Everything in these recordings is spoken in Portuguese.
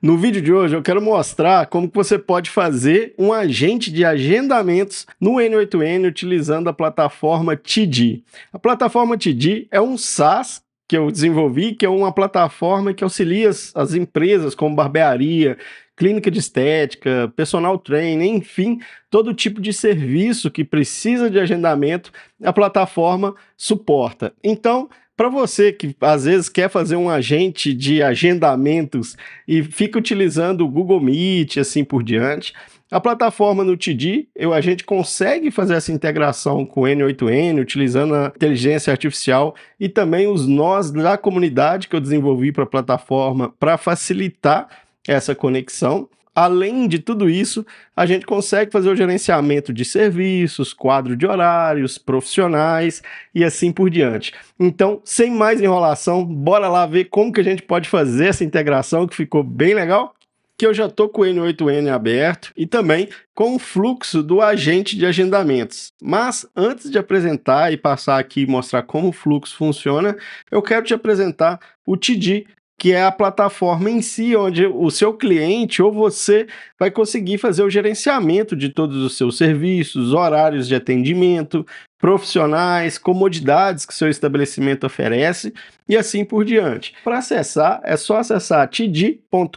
No vídeo de hoje eu quero mostrar como que você pode fazer um agente de agendamentos no N8N utilizando a plataforma TD. A plataforma TD é um SaaS que eu desenvolvi, que é uma plataforma que auxilia as empresas como barbearia, clínica de estética, personal trainer, enfim, todo tipo de serviço que precisa de agendamento, a plataforma suporta. Então, para você que às vezes quer fazer um agente de agendamentos e fica utilizando o Google Meet e assim por diante, a plataforma no TD, a gente consegue fazer essa integração com o N8N, utilizando a inteligência artificial e também os nós da comunidade que eu desenvolvi para a plataforma para facilitar essa conexão. Além de tudo isso, a gente consegue fazer o gerenciamento de serviços, quadro de horários, profissionais e assim por diante. Então, sem mais enrolação, bora lá ver como que a gente pode fazer essa integração que ficou bem legal? Que eu já estou com o N8N aberto e também com o fluxo do agente de agendamentos. Mas antes de apresentar e passar aqui e mostrar como o fluxo funciona, eu quero te apresentar o TD, que é a plataforma em si, onde o seu cliente ou você vai conseguir fazer o gerenciamento de todos os seus serviços, horários de atendimento, profissionais, comodidades que seu estabelecimento oferece e assim por diante. Para acessar, é só acessar td.com.br,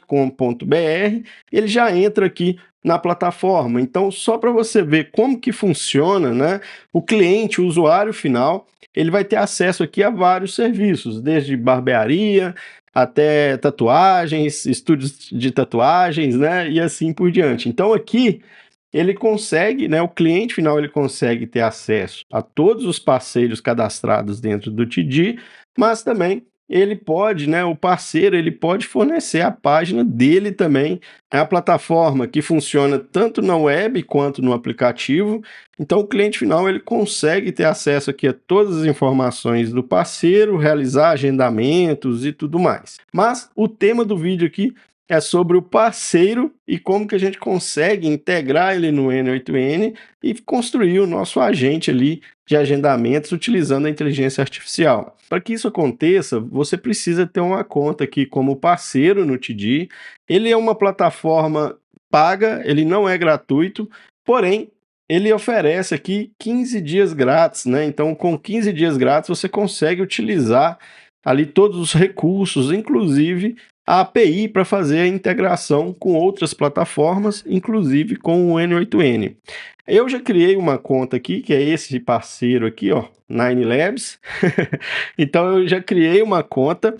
ele já entra aqui na plataforma. Então, só para você ver como que funciona, né? O cliente, o usuário final, ele vai ter acesso aqui a vários serviços, desde barbearia, até tatuagens, estúdios de tatuagens, né, e assim por diante. Então aqui ele consegue, né, o cliente final ele consegue ter acesso a todos os parceiros cadastrados dentro do TD, mas também ele pode, né, o parceiro ele pode fornecer a página dele também, é a plataforma que funciona tanto na web quanto no aplicativo. Então o cliente final ele consegue ter acesso aqui a todas as informações do parceiro, realizar agendamentos e tudo mais. Mas o tema do vídeo aqui é sobre o parceiro e como que a gente consegue integrar ele no N8N e construir o nosso agente ali de agendamentos utilizando a inteligência artificial. Para que isso aconteça, você precisa ter uma conta aqui como parceiro no TD. Ele é uma plataforma paga, ele não é gratuito, porém ele oferece aqui 15 dias grátis, né? Então, com 15 dias grátis, você consegue utilizar ali todos os recursos, inclusive a API para fazer a integração com outras plataformas, inclusive com o N8N. Eu já criei uma conta aqui, que é esse parceiro aqui, ó, Nine Labs. Então eu já criei uma conta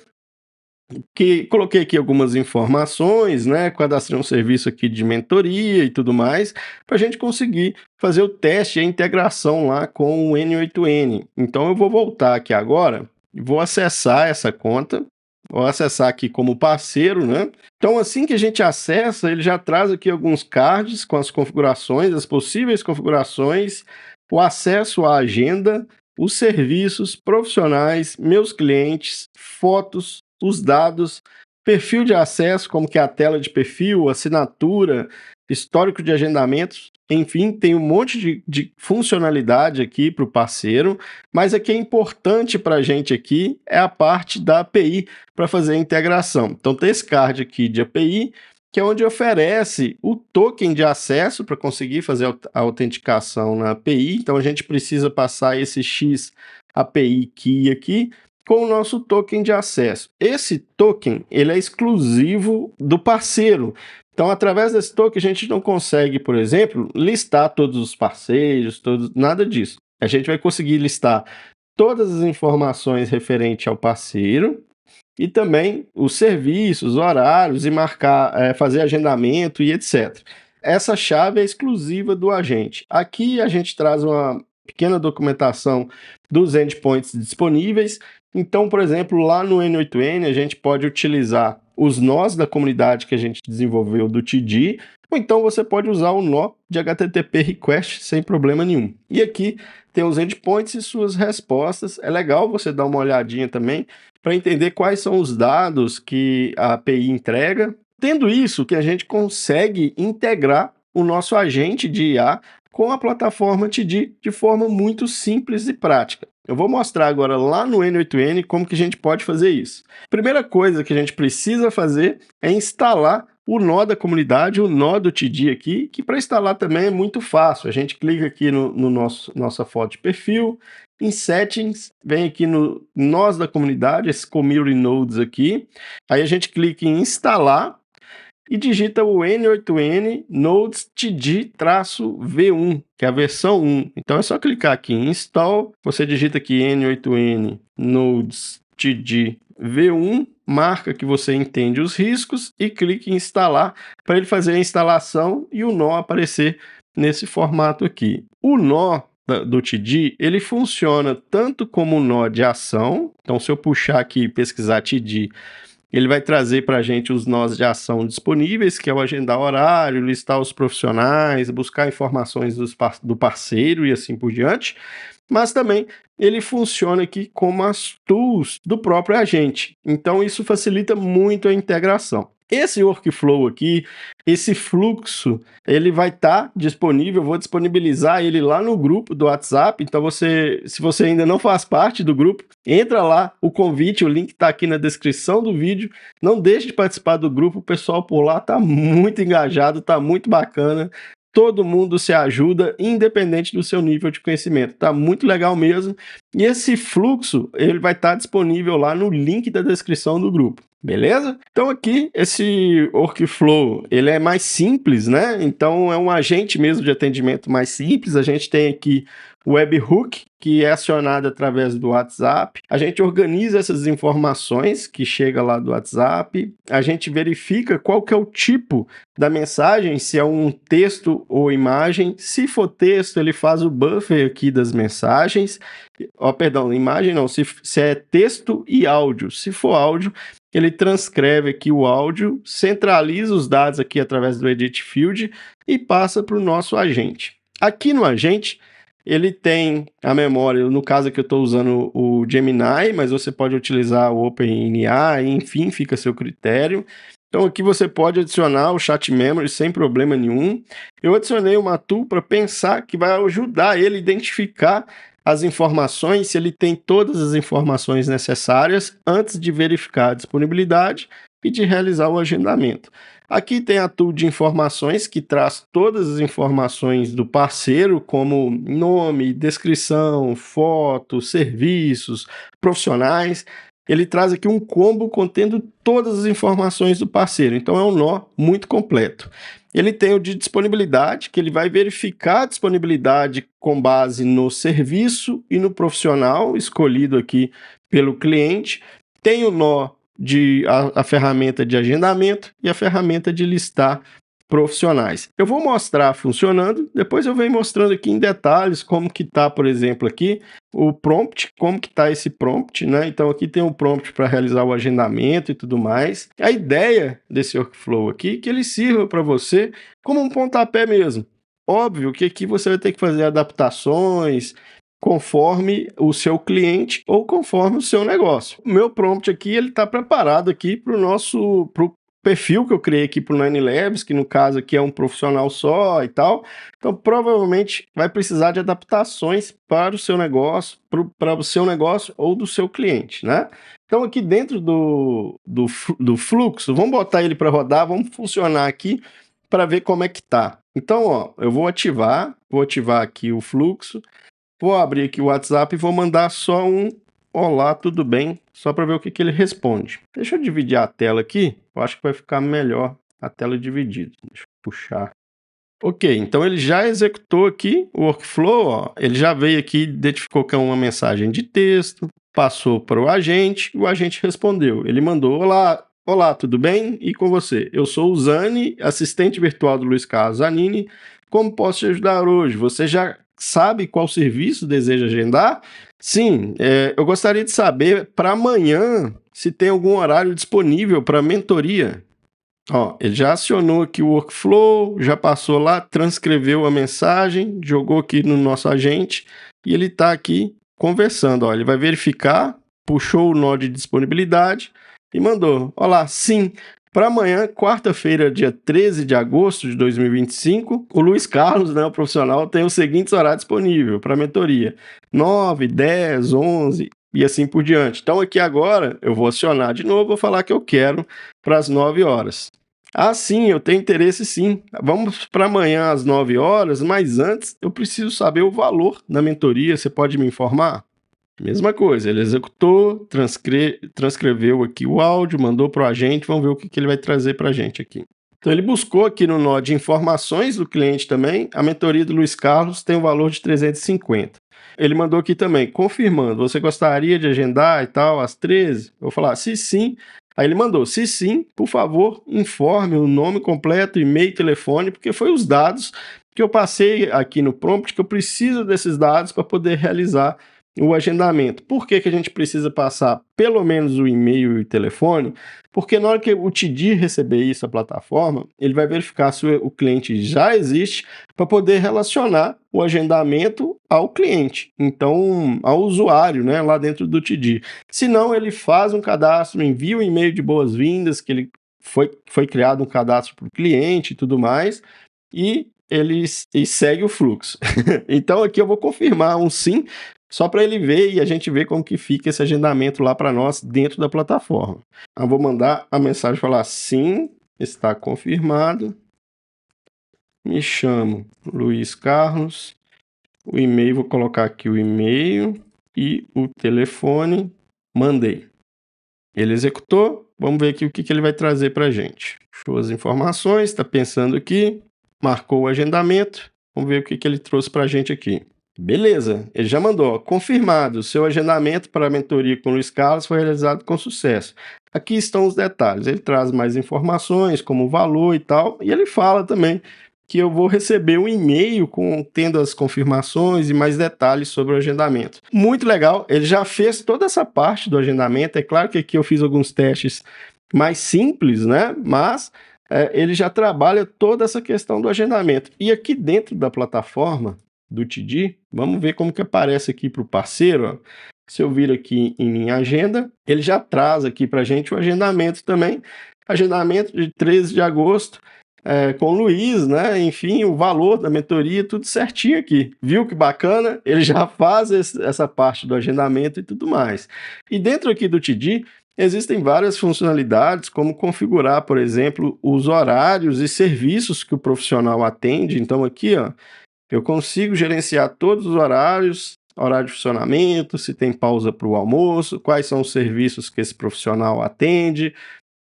que coloquei aqui algumas informações, né, cadastrei um serviço aqui de mentoria e tudo mais, para a gente conseguir fazer o teste e a integração lá com o N8N. Então eu vou voltar aqui agora e vou acessar essa conta. Vou acessar aqui como parceiro, né? Então, assim que a gente acessa, ele já traz aqui alguns cards com as configurações, as possíveis configurações, o acesso à agenda, os serviços profissionais, meus clientes, fotos, os dados, perfil de acesso, como que é a tela de perfil, assinatura, histórico de agendamentos, enfim, tem um monte de funcionalidade aqui para o parceiro, mas o que é importante para a gente aqui é a parte da API para fazer a integração. Então tem esse card aqui de API, que é onde oferece o token de acesso para conseguir fazer a autenticação na API. Então a gente precisa passar esse X API Key aqui com o nosso token de acesso. Esse token ele é exclusivo do parceiro. Então, através desse token, a gente não consegue, por exemplo, listar todos os parceiros, nada disso. A gente vai conseguir listar todas as informações referentes ao parceiro e também os serviços, horários e marcar, fazer agendamento e etc. Essa chave é exclusiva do agente. Aqui a gente traz uma pequena documentação dos endpoints disponíveis. Então, por exemplo, lá no N8N a gente pode utilizar os nós da comunidade que a gente desenvolveu do TD, ou então você pode usar o nó de HTTP request sem problema nenhum. E aqui tem os endpoints e suas respostas. É legal você dar uma olhadinha também para entender quais são os dados que a API entrega. Tendo isso, que a gente consegue integrar o nosso agente de IA com a plataforma TD de forma muito simples e prática. Eu vou mostrar agora lá no N8N como que a gente pode fazer isso. Primeira coisa que a gente precisa fazer é instalar o nó da comunidade, o nó do TD aqui, que para instalar também é muito fácil. A gente clica aqui no nossa foto de perfil, em Settings, vem aqui no nós da comunidade, esse Community Nodes aqui, aí a gente clica em instalar e digita o N8N Nodes TD-V1, que é a versão 1. Então é só clicar aqui em Install, você digita aqui N8N Nodes TD-V1, marca que você entende os riscos e clique em instalar para ele fazer a instalação e o nó aparecer nesse formato aqui. O nó do TD, ele funciona tanto como um nó de ação. Então, se eu puxar aqui e pesquisar TD, ele vai trazer para a gente os nós de ação disponíveis, que é o agendar horário, listar os profissionais, buscar informações do parceiro e assim por diante. Mas também ele funciona aqui como as tools do próprio agente. Então isso facilita muito a integração. Esse workflow aqui, esse fluxo, ele vai estar disponível, eu vou disponibilizar ele lá no grupo do WhatsApp, então se você ainda não faz parte do grupo, entra lá, o convite, o link está aqui na descrição do vídeo, não deixe de participar do grupo, o pessoal por lá está muito engajado, está muito bacana, todo mundo se ajuda, independente do seu nível de conhecimento. Tá muito legal mesmo. E esse fluxo, ele vai estar disponível lá no link da descrição do grupo. Beleza? Então aqui, esse workflow, ele é mais simples, né? Então é um agente mesmo de atendimento mais simples. A gente tem aqui o webhook, que é acionado através do WhatsApp. A gente organiza essas informações que chega lá do WhatsApp. A gente verifica qual que é o tipo da mensagem, se é um texto ou imagem. Se for texto, ele faz o buffer aqui das mensagens. Perdão, imagem não, se é texto e áudio. Se for áudio, ele transcreve aqui o áudio, centraliza os dados aqui através do Edit Field e passa para o nosso agente. Aqui no agente, ele tem a memória, no caso aqui eu estou usando o Gemini, mas você pode utilizar o OpenAI, enfim, fica a seu critério. Então aqui você pode adicionar o Chat Memory sem problema nenhum. Eu adicionei uma tool para pensar que vai ajudar ele a identificar as informações, se ele tem todas as informações necessárias antes de verificar a disponibilidade e de realizar o agendamento. Aqui tem a tool de informações que traz todas as informações do parceiro, como nome, descrição, fotos, serviços, profissionais. Ele traz aqui um combo contendo todas as informações do parceiro, então é um nó muito completo. Ele tem o de disponibilidade, que ele vai verificar a disponibilidade com base no serviço e no profissional escolhido aqui pelo cliente. Tem o nó de a ferramenta de agendamento e a ferramenta de listar profissionais. Eu vou mostrar funcionando, depois eu venho mostrando aqui em detalhes como que está, por exemplo, aqui o prompt, como que está esse prompt, né? Então aqui tem um prompt para realizar o agendamento e tudo mais. A ideia desse workflow aqui é que ele sirva para você como um pontapé mesmo. Óbvio que aqui você vai ter que fazer adaptações conforme o seu cliente ou conforme o seu negócio. O meu prompt aqui, ele está preparado aqui para o perfil que eu criei aqui para o Nine Labs, que no caso aqui é um profissional só e tal. Então, provavelmente vai precisar de adaptações para o seu negócio, para o seu negócio ou do seu cliente, né? Então, aqui dentro do fluxo, vamos botar ele para rodar, vamos funcionar aqui para ver como é que tá. Então, ó, eu vou ativar aqui o fluxo, vou abrir aqui o WhatsApp e vou mandar só um olá, tudo bem? Só para ver o que ele responde. Deixa eu dividir a tela aqui. Eu acho que vai ficar melhor a tela dividida. Deixa eu puxar. Ok, então ele já executou aqui o workflow. Ó. Ele já veio aqui, identificou que é uma mensagem de texto, passou para o agente respondeu. Ele mandou olá, tudo bem? E com você? Eu sou o Zani, assistente virtual do Luiz Carlos Zanini. Como posso te ajudar hoje? Você já sabe qual serviço deseja agendar? Sim, eu gostaria de saber para amanhã se tem algum horário disponível para mentoria. Ó, ele já acionou aqui o workflow, já passou lá, transcreveu a mensagem, jogou aqui no nosso agente e ele está aqui conversando. Ó, ele vai verificar, puxou o nó de disponibilidade e mandou. Olá, sim. Para amanhã, quarta-feira, dia 13 de agosto de 2025, o Luiz Carlos, né, o profissional, tem os seguintes horários disponíveis para mentoria: 9, 10, 11 e assim por diante. Então aqui agora eu vou acionar de novo, vou falar que eu quero para as 9 horas. Ah, sim, eu tenho interesse sim. Vamos para amanhã às 9 horas, mas antes eu preciso saber o valor da mentoria. Você pode me informar? Mesma coisa, ele executou, transcreveu aqui o áudio, mandou para o agente, vamos ver o que, que ele vai trazer para a gente aqui. Então ele buscou aqui no nó de informações do cliente também, a mentoria do Luiz Carlos tem um valor de 350. Ele mandou aqui também, confirmando, você gostaria de agendar e tal, às 13? Eu vou falar, se sim. Aí ele mandou, se sim, por favor, informe o nome completo, e-mail e telefone, porque foi os dados que eu passei aqui no prompt, que eu preciso desses dados para poder realizar o agendamento. Por que, que a gente precisa passar pelo menos o e-mail e o telefone? Porque na hora que o TD receber isso, a plataforma, ele vai verificar se o cliente já existe para poder relacionar o agendamento ao cliente, então ao usuário, né, lá dentro do TD. Se não, ele faz um cadastro, envia um e-mail de boas-vindas, que ele foi criado um cadastro para o cliente e tudo mais, e ele segue o fluxo. Então aqui eu vou confirmar um sim, só para ele ver e a gente ver como que fica esse agendamento lá para nós dentro da plataforma. Eu vou mandar a mensagem falar sim, está confirmado. Me chamo Luiz Carlos. O e-mail, vou colocar aqui o e-mail e o telefone. Mandei. Ele executou. Vamos ver aqui o que ele vai trazer para a gente. Show as informações, está pensando aqui. Marcou o agendamento. Vamos ver o que ele trouxe para a gente aqui. Beleza, ele já mandou, confirmado, seu agendamento para a mentoria com o Luiz Carlos foi realizado com sucesso. Aqui estão os detalhes, ele traz mais informações, como o valor e tal, e ele fala também que eu vou receber um e-mail contendo as confirmações e mais detalhes sobre o agendamento. Muito legal, ele já fez toda essa parte do agendamento, é claro que aqui eu fiz alguns testes mais simples, né, mas ele já trabalha toda essa questão do agendamento. E aqui dentro da plataforma do TD, vamos ver como que aparece aqui para o parceiro, ó. Se eu vir aqui em minha agenda, ele já traz aqui para a gente o agendamento também, agendamento de 13 de agosto, com o Luiz, né? Enfim, o valor da mentoria, tudo certinho aqui. Viu que bacana? Ele já faz essa parte do agendamento e tudo mais. E dentro aqui do TD, existem várias funcionalidades, como configurar, por exemplo, os horários e serviços que o profissional atende. Então aqui, ó, eu consigo gerenciar todos os horários, horário de funcionamento, se tem pausa para o almoço, quais são os serviços que esse profissional atende.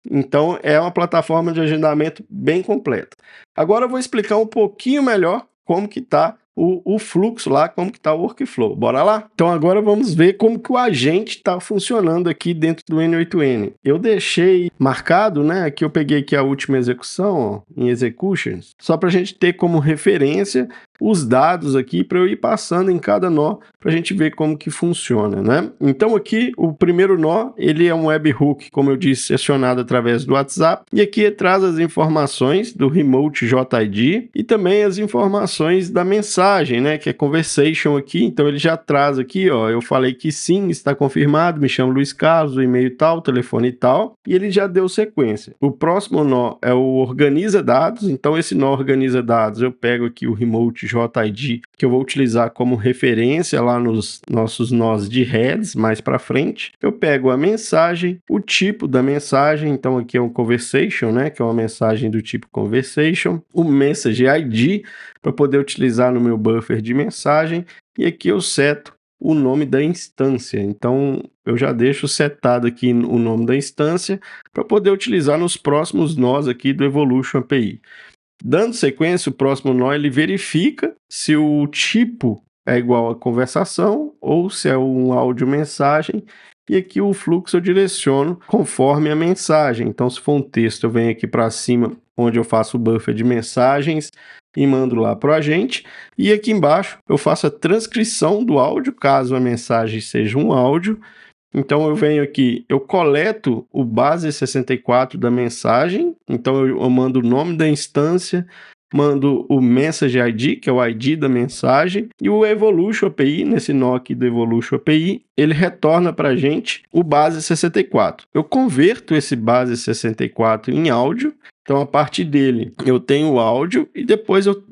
Então, é uma plataforma de agendamento bem completa. Agora eu vou explicar um pouquinho melhor como que está o fluxo lá, como que está o workflow. Bora lá? Então agora vamos ver como que o agente está funcionando aqui dentro do N8N. Eu deixei marcado, né, que eu peguei aqui a última execução, ó, em Executions, só para a gente ter como referência os dados aqui para eu ir passando em cada nó para a gente ver como que funciona, né? Então aqui o primeiro nó, ele é um webhook, como eu disse, acionado através do WhatsApp, e aqui traz as informações do Remote JID e também as informações da mensagem, né, que é conversation aqui. Então ele já traz aqui, ó, eu falei que sim, está confirmado, me chamo Luiz Carlos, o e-mail tal, telefone tal, e ele já deu sequência. O próximo nó é o organiza dados, então esse nó organiza dados, eu pego aqui o Remote JID, que eu vou utilizar como referência lá nos nossos nós de heads mais para frente. Eu pego a mensagem, o tipo da mensagem, então aqui é um conversation, né, que é uma mensagem do tipo conversation, o message ID para poder utilizar no meu buffer de mensagem, e aqui eu seto o nome da instância. Então eu já deixo setado aqui o nome da instância para poder utilizar nos próximos nós aqui do Evolution API. Dando sequência, o próximo nó ele verifica se o tipo é igual a conversação ou se é um áudio mensagem, e aqui o fluxo eu direciono conforme a mensagem. Então, se for um texto, eu venho aqui para cima, onde eu faço o buffer de mensagens e mando lá para o agente, e aqui embaixo eu faço a transcrição do áudio, caso a mensagem seja um áudio. Então eu venho aqui, eu coleto o base 64 da mensagem, então eu mando o nome da instância, mando o Message ID, que é o ID da mensagem, e o Evolution API, nesse nó aqui do Evolution API, ele retorna para a gente o base 64. Eu converto esse base 64 em áudio, então a partir dele eu tenho o áudio, e depois eu,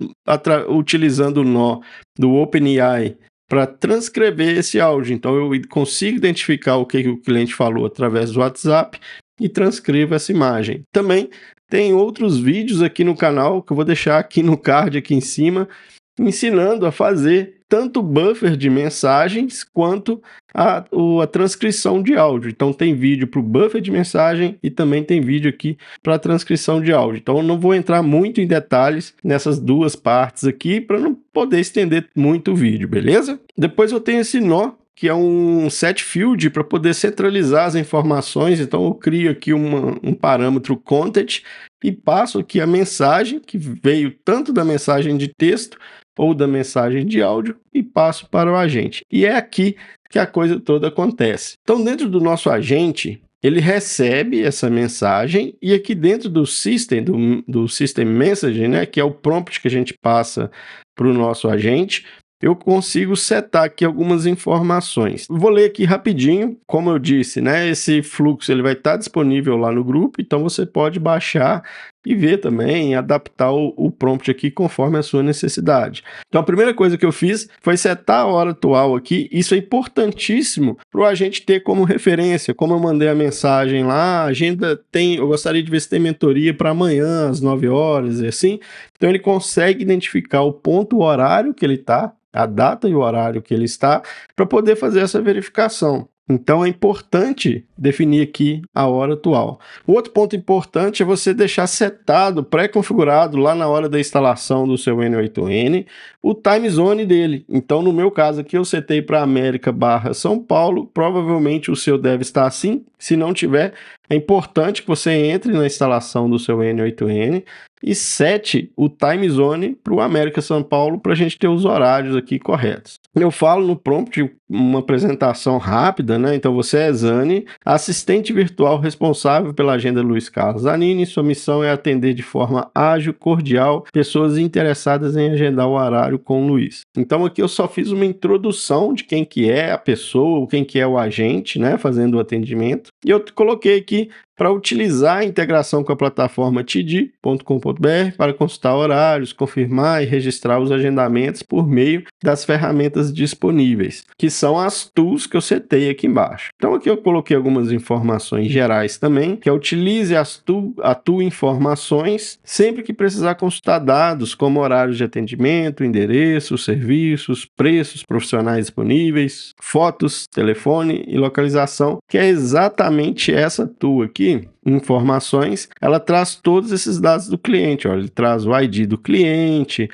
utilizando o nó do OpenAI, para transcrever esse áudio. Então eu consigo identificar o que o cliente falou através do WhatsApp e transcrevo essa imagem. Também tem outros vídeos aqui no canal, que eu vou deixar aqui no card aqui em cima, ensinando a fazer tanto buffer de mensagens quanto a transcrição de áudio. Então tem vídeo para o buffer de mensagem e também tem vídeo aqui para a transcrição de áudio. Então eu não vou entrar muito em detalhes nessas duas partes aqui para não poder estender muito o vídeo, beleza? Depois eu tenho esse nó, que é um set field para poder centralizar as informações. Então eu crio aqui um parâmetro content e passo aqui a mensagem que veio tanto da mensagem de texto ou da mensagem de áudio e passo para o agente. E é aqui que a coisa toda acontece. Então, dentro do nosso agente, ele recebe essa mensagem e aqui dentro do system, do system message, né, que é o prompt que a gente passa para o nosso agente, eu consigo setar aqui algumas informações. Vou ler aqui rapidinho, como eu disse, né? Esse fluxo ele vai estar disponível lá no grupo, então você pode baixar e ver também, adaptar o prompt aqui conforme a sua necessidade. Então a primeira coisa que eu fiz foi setar a hora atual aqui. Isso é importantíssimo para o agente ter como referência. Como eu mandei a mensagem lá, a agenda tem, eu gostaria de ver se tem mentoria para amanhã às 9 horas e assim. Então ele consegue identificar o ponto, o horário que ele está, a data e o horário que ele está, para poder fazer essa verificação. Então é importante definir aqui a hora atual. O outro ponto importante é você deixar setado, pré-configurado lá na hora da instalação do seu N8N, o time zone dele. Então no meu caso aqui eu setei para América/São Paulo, provavelmente o seu deve estar assim. Se não tiver, é importante que você entre na instalação do seu N8N e sete o time zone para o América São Paulo para a gente ter os horários aqui corretos. Eu falo no prompt uma apresentação rápida, né? Então você é Zani, assistente virtual responsável pela agenda Luiz Carlos Zanini. Sua missão é atender de forma ágil, cordial, pessoas interessadas em agendar o horário com o Luiz. Então aqui eu só fiz uma introdução de quem que é a pessoa, quem que é o agente, né? Fazendo o atendimento. E eu coloquei aqui para utilizar a integração com a plataforma td.com.br para consultar horários, confirmar e registrar os agendamentos por meio das ferramentas disponíveis, que são as tools que eu setei aqui embaixo. Então aqui eu coloquei algumas informações gerais também, que é utilize a tool informações sempre que precisar consultar dados como horários de atendimento, endereço, serviços, preços, profissionais disponíveis, fotos, telefone e localização, que é exatamente essa tool aqui. Informações, ela traz todos esses dados do cliente. Olha, ele traz o ID do cliente,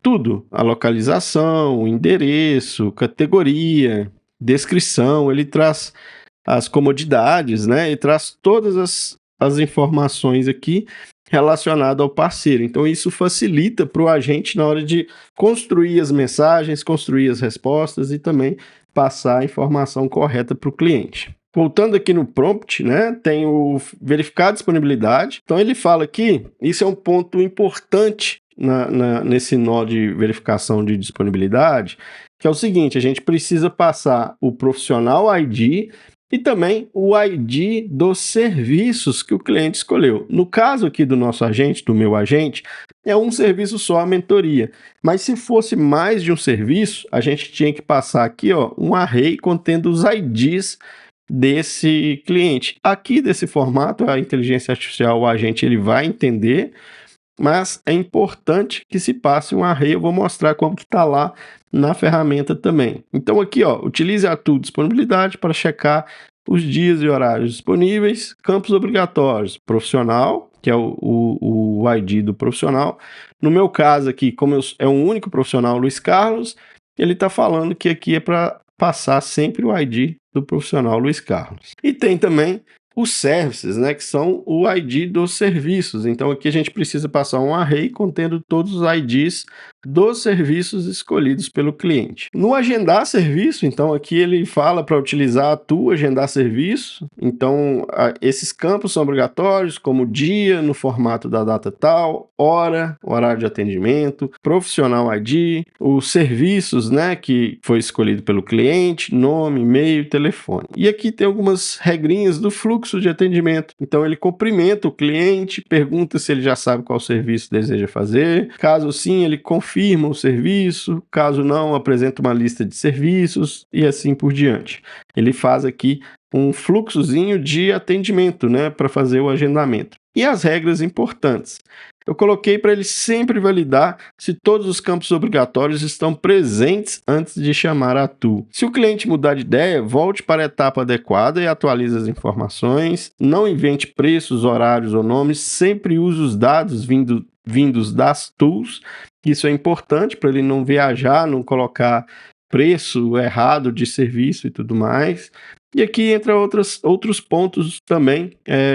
tudo, a localização, o endereço, categoria, descrição, ele traz as comodidades, né? Ele traz todas as informações aqui relacionadas ao parceiro. Então isso facilita para o agente na hora de construir as mensagens, construir as respostas e também passar a informação correta para o cliente. Voltando aqui no prompt, né, tem o verificar a disponibilidade. Então ele fala aqui, isso é um ponto importante nesse nó de verificação de disponibilidade, que é o seguinte, a gente precisa passar o profissional ID e também o ID dos serviços que o cliente escolheu. No caso aqui do nosso agente, do meu agente, é um serviço só, a mentoria. Mas se fosse mais de um serviço, a gente tinha que passar aqui um array contendo os IDs desse cliente. Aqui desse formato, a inteligência artificial, o agente, ele vai entender, mas é importante que se passe um array. Eu vou mostrar como que está lá na ferramenta também. Então aqui, utilize a tool disponibilidade para checar os dias e horários disponíveis, campos obrigatórios, profissional, que é o ID do profissional. No meu caso aqui, como é um único profissional, Luiz Carlos, ele está falando que aqui é para passar sempre o ID do profissional Luiz Carlos. E tem também os services, né, que são o ID dos serviços. Então aqui a gente precisa passar um array contendo todos os IDs dos serviços escolhidos pelo cliente. No agendar serviço, então aqui ele fala para utilizar a tool agendar serviço. Então esses campos são obrigatórios, como dia, no formato da data tal, hora, horário de atendimento, profissional ID, os serviços, né, que foi escolhido pelo cliente, nome, e-mail, telefone. E aqui tem algumas regrinhas do fluxo de atendimento. Então ele cumprimenta o cliente, pergunta se ele já sabe qual serviço deseja fazer. Caso sim, ele confirma o serviço. Caso não, apresenta uma lista de serviços e assim por diante. Ele faz aqui um fluxozinho de atendimento, né, para fazer o agendamento. e as regras importantes. Eu coloquei para ele sempre validar se todos os campos obrigatórios estão presentes antes de chamar a tool. Se o cliente mudar de ideia, volte para a etapa adequada e atualize as informações. Não invente preços, horários ou nomes, sempre use os dados vindos das tools. Isso é importante para ele não viajar, não colocar preço errado de serviço e tudo mais. E aqui entra outros pontos também,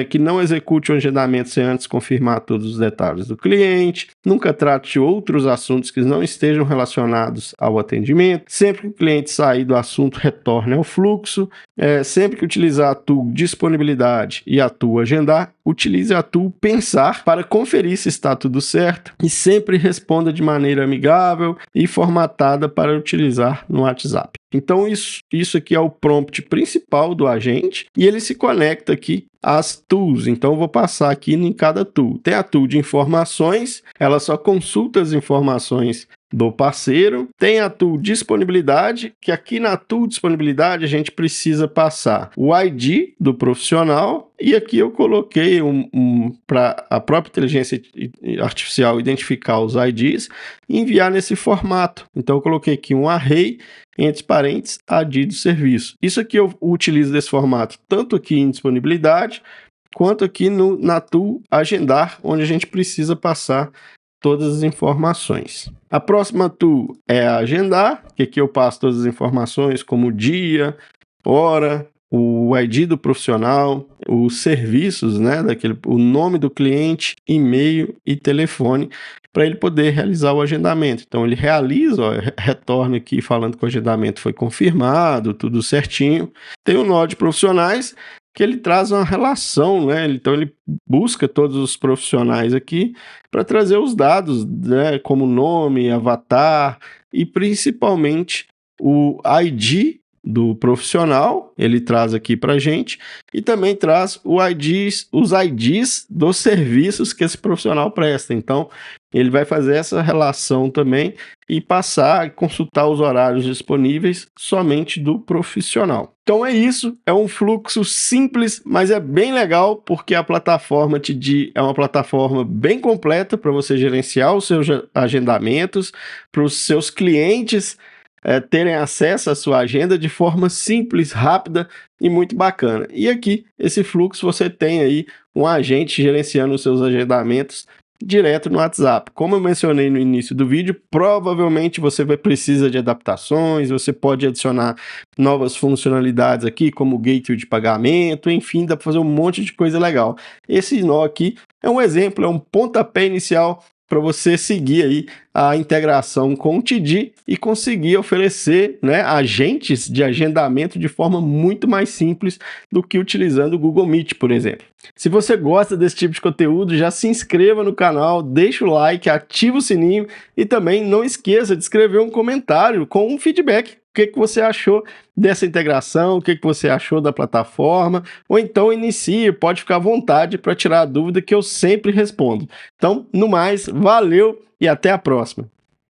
que não execute o agendamento sem antes confirmar todos os detalhes do cliente, nunca trate outros assuntos que não estejam relacionados ao atendimento, sempre que o cliente sair do assunto, retorne ao fluxo, sempre que utilizar a tool disponibilidade e a tool agendar, utilize a tool pensar para conferir se está tudo certo e sempre responda de maneira amigável e formatada para utilizar no WhatsApp. Então isso aqui é o prompt principal do agente e ele se conecta aqui às tools. Então eu vou passar aqui em cada tool. Tem a tool de informações, ela só consulta as informações do parceiro. Tem a tool disponibilidade, que aqui na tool disponibilidade a gente precisa passar o ID do profissional e aqui eu coloquei para a própria inteligência artificial identificar os IDs e enviar nesse formato. Então eu coloquei aqui um array entre parênteses, ID do serviço. Isso aqui eu utilizo desse formato tanto aqui em disponibilidade, quanto aqui na tool agendar, onde a gente precisa passar todas as informações. A próxima tool é a agendar, que aqui eu passo todas as informações como dia, hora, o ID do profissional, os serviços, né, o nome do cliente, e-mail e telefone, para ele poder realizar o agendamento. Então ele realiza, retorna aqui falando que o agendamento foi confirmado, tudo certinho. Tem o nó de profissionais, que ele traz uma relação, né? Então ele busca todos os profissionais aqui para trazer os dados, né, como nome, avatar e principalmente o ID do profissional, ele traz aqui para a gente, e também traz os IDs dos serviços que esse profissional presta. Então, ele vai fazer essa relação também e passar a consultar os horários disponíveis somente do profissional. Então é isso, é um fluxo simples, mas é bem legal porque a plataforma TD é uma plataforma bem completa para você gerenciar os seus agendamentos, para os seus clientes terem acesso à sua agenda de forma simples, rápida e muito bacana. E aqui, esse fluxo, você tem aí um agente gerenciando os seus agendamentos direto no WhatsApp. Como eu mencionei no início do vídeo, provavelmente você precisa de adaptações, você pode adicionar novas funcionalidades aqui, como gateway de pagamento, enfim, dá para fazer um monte de coisa legal. Esse nó aqui é um exemplo, é um pontapé inicial para você seguir aí a integração com o TD e conseguir oferecer, né, agentes de agendamento de forma muito mais simples do que utilizando o Google Meet, por exemplo. Se você gosta desse tipo de conteúdo, já se inscreva no canal, deixa o like, ativa o sininho e também não esqueça de escrever um comentário com um feedback. O que você achou dessa integração, o que você achou da plataforma, ou então inicie, pode ficar à vontade para tirar a dúvida que eu sempre respondo. Então, no mais, valeu e até a próxima.